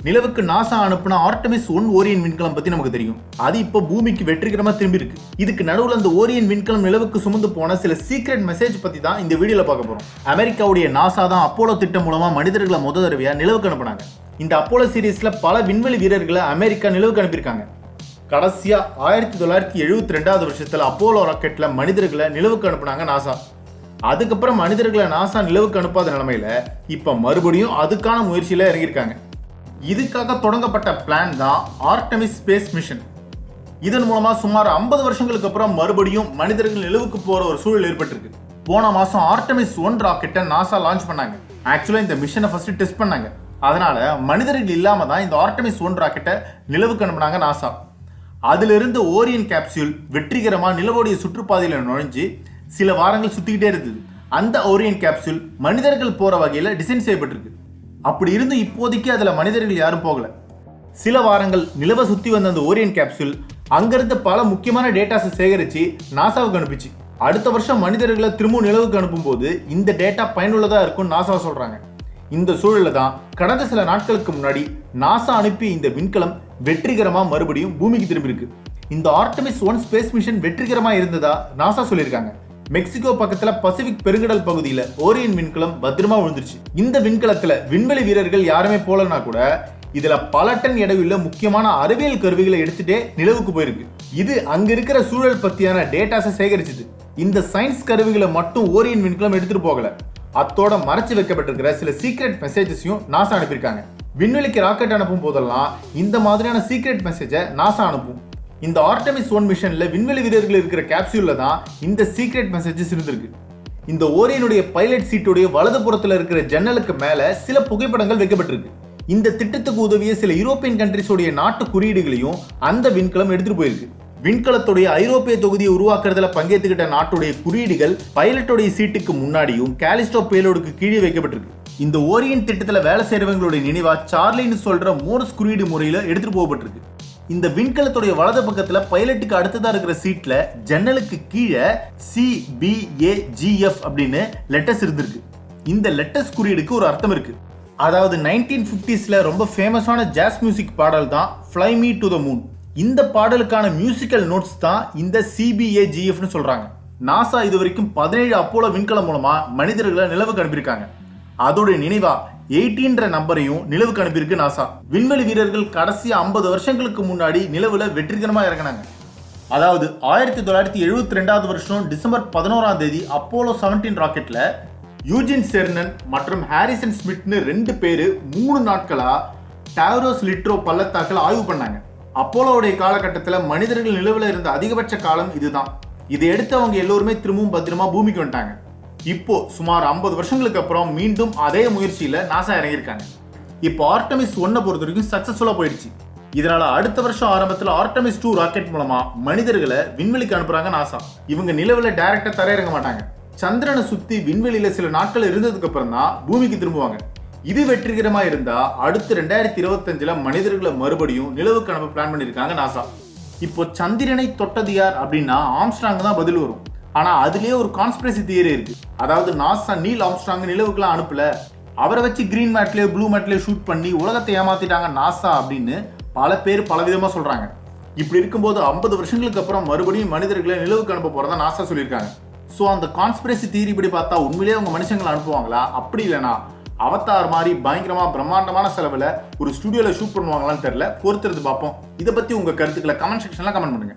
நிலவுக்கு நாசா அனுப்புன ஆர்டமிஸ்-1 ஓரியன் விண்கலம் பத்தி நமக்கு தெரியும். அது இப்போ பூமிக்கு வெற்றிகரமா திரும்பி இருக்கு. இதுக்கு நடுவுல அந்த ஓரியன் விண்கலம் நிலவுக்கு சுமந்து போன சில சீக்ரெட் மெசேஜ் பத்தி தான் இந்த வீடியோல பார்க்க போறோம். அமெரிக்காவுடைய நாசா தான் அப்போலோ திட்டம் மூலமா மனிதர்களை முத தடவையா நிலவுக்கு அனுப்புனாங்க. இந்த அப்போலோ சீரீஸ்ல பல விண்வெளி வீரர்களை அமெரிக்கா நிலவுக்கு அனுப்பியிருக்காங்க. கடைசியா 1972 வருஷத்துல அப்போலோ ராக்கெட்ல மனிதர்களை நிலவுக்கு அனுப்புனாங்க நாசா. அதுக்கப்புறம் மனிதர்களை நாசா நிலவுக்கு அனுப்பாத நிலைமையில இப்ப மறுபடியும் அதுக்கான முயற்சியில இறங்கியிருக்காங்க. இதுக்காக தொடங்கப்பட்ட பிளான் தான் ஆர்டமிஸ் ஸ்பேஸ் மிஷன். இதன் மூலமா சுமார் 50 வருஷங்களுக்கு அப்புறம் மறுபடியும் மனிதர்கள் நிலவுக்கு போற ஒரு சூழல் ஏற்பட்டிருக்கு. போன மாசம் ஆர்டமிஸ்-1 ராக்கெட்டை நாசா லான்ச் பண்ணாங்க. ஆக்சுவலா இந்த மிஷனை ஃபர்ஸ்ட் டெஸ்ட் பண்ணாங்க. அதனால மனிதர்கள் இல்லாம தான் இந்த ஆர்டமிஸ்-1 ராக்கெட்டை நிலவுக்கு அனுப்புனாங்க நாசா. அதிலிருந்து ஓரியன் கேப்சூல் வெற்றிகரமா நிலவுடைய சுற்றுப்பாதையில நுழைஞ்சு சில வாரங்கள் சுத்திக்கிட்டே இருந்தது. அந்த ஓரியன் கேப்சூல் மனிதர்கள் போற வகையில டிசைன் செய்யப்பட்டிருக்கு. அப்படி இருந்து இப்போதைக்கு அதுல மனிதர்கள் யாரும் போகல. சில வாரங்கள் நிலவை சுத்தி வந்த அந்த ஓரியன் கேப்சூல் அங்கிருந்து பல முக்கியமான டேட்டாஸை சேகரிச்சு நாசாவுக்கு அனுப்பிச்சு. அடுத்த வருஷம் மனிதர்களை திரும்பவும் நிலவுக்கு அனுப்பும் போது இந்த டேட்டா பயனுள்ளதா இருக்கும் நாசா சொல்றாங்க. இந்த சூழல்ல தான் கடந்த சில நாட்களுக்கு முன்னாடி நாசா அனுப்பி இந்த விண்கலம் வெற்றிகரமா மறுபடியும் பூமிக்கு திரும்பி இருக்கு. இந்த ஆர்டமிஸ்-1 ஸ்பேஸ் மிஷன் வெற்றிகரமா இருந்ததா நாசா சொல்லியிருக்காங்க. மெக்சிகோ பக்கத்துல பசிபிக் பெருங்கடல் பகுதியில ஓரியன் விண்கலம் பத்திரமா விழுந்துருச்சு. இந்த விண்கலத்துல விண்வெளி வீரர்கள் யாருமே போலனா கூட இதுல பல டன் எடையுள்ள முக்கியமான அறிவியல் கருவிகளை எடுத்துட்டே நிலவுக்கு போயிருக்கு. இது அங்க இருக்கிற சூழல் பத்தியான டேட்டாஸை சேகரிச்சது. இந்த சயின்ஸ் கருவிகளை மட்டும் ஓரியன் விண்கலம் எடுத்துட்டு போகல, அத்தோட மறைச்சு வைக்கப்பட்டிருக்கிற சில சீக்ரெட் மெசேஜஸையும் நாசா அனுப்பியிருக்காங்க. விண்வெளிக்கு ராக்கெட் அனுப்பும் போதெல்லாம் இந்த மாதிரியான சீக்ரெட் மெசேஜை நாசா அனுப்பும். இந்த ஆர்டமிஸ்-1 மிஷன்ல விண்வெளி வீரர்கள் இருக்கிற கேப்சூல்ல தான் இந்த சீக்ரெட் மெசேஜஸ் இருந்திருக்கு. இந்த ஓரியனுடைய பைலட் சீட்டுடைய வலது புறத்துல இருக்கிற ஜன்னலுக்கு மேல சில புகைப்படங்கள் வைக்கப்பட்டிருக்கு. இந்த திட்டத்துக்கு உதவிய சில யூரோப்பியன் கண்ட்ரிஸோடைய நாட்டு குறியீடுகளையும் அந்த விண்கலம் எடுத்துட்டு போயிருக்கு. விண்கலத்துடைய ஐரோப்பிய தொகுதியை உருவாக்குறதுல பங்கேற்றுக்கிட்ட நாட்டுடைய குறியீடுகள் பைலட்டுடைய சீட்டுக்கு முன்னாடியும் காலிஸ்டோ பேலோடுக்கு கீழே வைக்கப்பட்டிருக்கு. இந்த ஓரியன் திட்டத்துல வேலை செய்யறவங்களுடைய நினைவா சார்லின்னு சொல்ற மோர்ஸ் குறியீடு முறையில எடுத்துட்டு போகப்பட்டிருக்கு. இந்த விண்கலத்துடைய வலது பக்கத்துல பைலட்டுக்கு அடுத்ததா இருக்கிற சீட்ல ஜன்னலுக்கு கீழே 𝗬𝗵𝗀𝗃𝗃 அப்படின்னு லெட்டர்ஸ் இருந்திருக்கு. இந்த லெட்டர்ஸ் குறியீடுக்கு ஒரு அர்த்தம் இருக்கு. அதாவது 1950ஸ்ல ரொம்ப ஃபேமஸான ஜாஸ் மியூசிக் பாடல் தான் fly me to the moon. இந்த பாடலுக்கான மியூசிக்கல் நோட்ஸ் தான் இந்த 𝗬𝗵𝗀𝗃𝗃 சொல்றாங்க. நாசா இது வரைக்கும் 17 அப்போலோ விண்கலம் மூலமா மனிதர்களை நிலவுக்கு அனுப்பியிருக்காங்க. அதோட நினைவா 18 நம்பரையும் நிலவுக்கு அனுப்பியிருக்கு நாசா. விண்வெளி வீரர்கள் கடைசி 50 வருஷங்களுக்கு முன்னாடி நிலவுல வெற்றிகரமா இறங்கினாங்க. அதாவது 1972 வருஷம் டிசம்பர் 11 அப்போலோ 17 ராக்கெட்ல யூஜின் மற்றும் ஹாரிசன் ஸ்மித்னு 2 பேரு 3 நாட்களா 𝗩𝗵𝗀𝗀𝗃𝗃 பள்ளத்தாக்கில் ஆய்வு பண்ணாங்க. அப்போலோவுடைய காலகட்டத்தில் மனிதர்கள் நிலவுல இருந்த அதிகபட்ச காலம் இதுதான். இதை எடுத்து அவங்க எல்லோருமே திரும்பவும் பத்திரமா பூமிக்கு வந்துட்டாங்க. இப்போ சுமார் 50 வருஷங்களுக்கு அப்புறம் மீண்டும் அதே முயற்சியில நாசா இறங்கியிருக்காங்க. இப்போ ஆர்டமிஸ்-1 பொறுத்த வரைக்கும் சக்சஸ்ஃபுல்லா போயிடுச்சு. இதனால அடுத்த வருஷம் ஆரம்பத்தில் ஆர்டமிஸ்-2 ராக்கெட் மூலமா மனிதர்களை விண்வெளிக்கு அனுப்புறாங்க நாசா. இவங்க நிலவுல டைரக்டா தரையிறங்க மாட்டாங்க. சந்திரனை சுத்தி விண்வெளியில சில நாட்கள் இருந்ததுக்கு அப்புறம் தான் பூமிக்கு திரும்புவாங்க. இது வெற்றிகரமா இருந்தா அடுத்து 2025ல மனிதர்களை மறுபடியும் நிலவுக்கு அனுப்ப பிளான் பண்ணிருக்காங்க நாசா. இப்போ சந்திரனை தொட்டது யார் அப்படின்னா ஆம்ஸ்ட்ராங் தான் பதில் வரும். ஆனா அதுலயே ஒரு கான்ஸ்பிரசி தியரி இருக்கு. அதாவது நாசா நீல் ஆம்ஸ்ட்ராங் நிலவுக்குலாம் அனுப்பல, அவரை வச்சு கிரீன் மேட்லயோ ப்ளூ மேட்லயோ ஷூட் பண்ணி உலகத்தை ஏமாத்திட்டாங்க நாசா அப்படின்னு பல பேர் பலவிதமா சொல்றாங்க. இப்படி இருக்கும்போது 50 வருஷங்களுக்கு அப்புறம் மறுபடியும் மனிதர்களை நிலவுக்கு அனுப்ப போறதா நாசா சொல்லியிருக்காங்க. ஸோ அந்த கான்ஸ்பிரசி தியரி இப்படி பார்த்தா உண்மையிலேயே அவங்க மனுஷங்களை அனுப்புவாங்களா, அப்படி இல்லைனா அவதார் மாதிரி பயங்கரமா பிரம்மாண்டமான செலவுல ஒரு ஸ்டுடியோல ஷூட் பண்ணுவாங்களான்னு தெரியல. பொறுத்திருந்து பார்ப்போம். இதை பத்தி உங்க கருத்துக்களை கமெண்ட் செக்ஷன்ல கமெண்ட் பண்ணுங்க.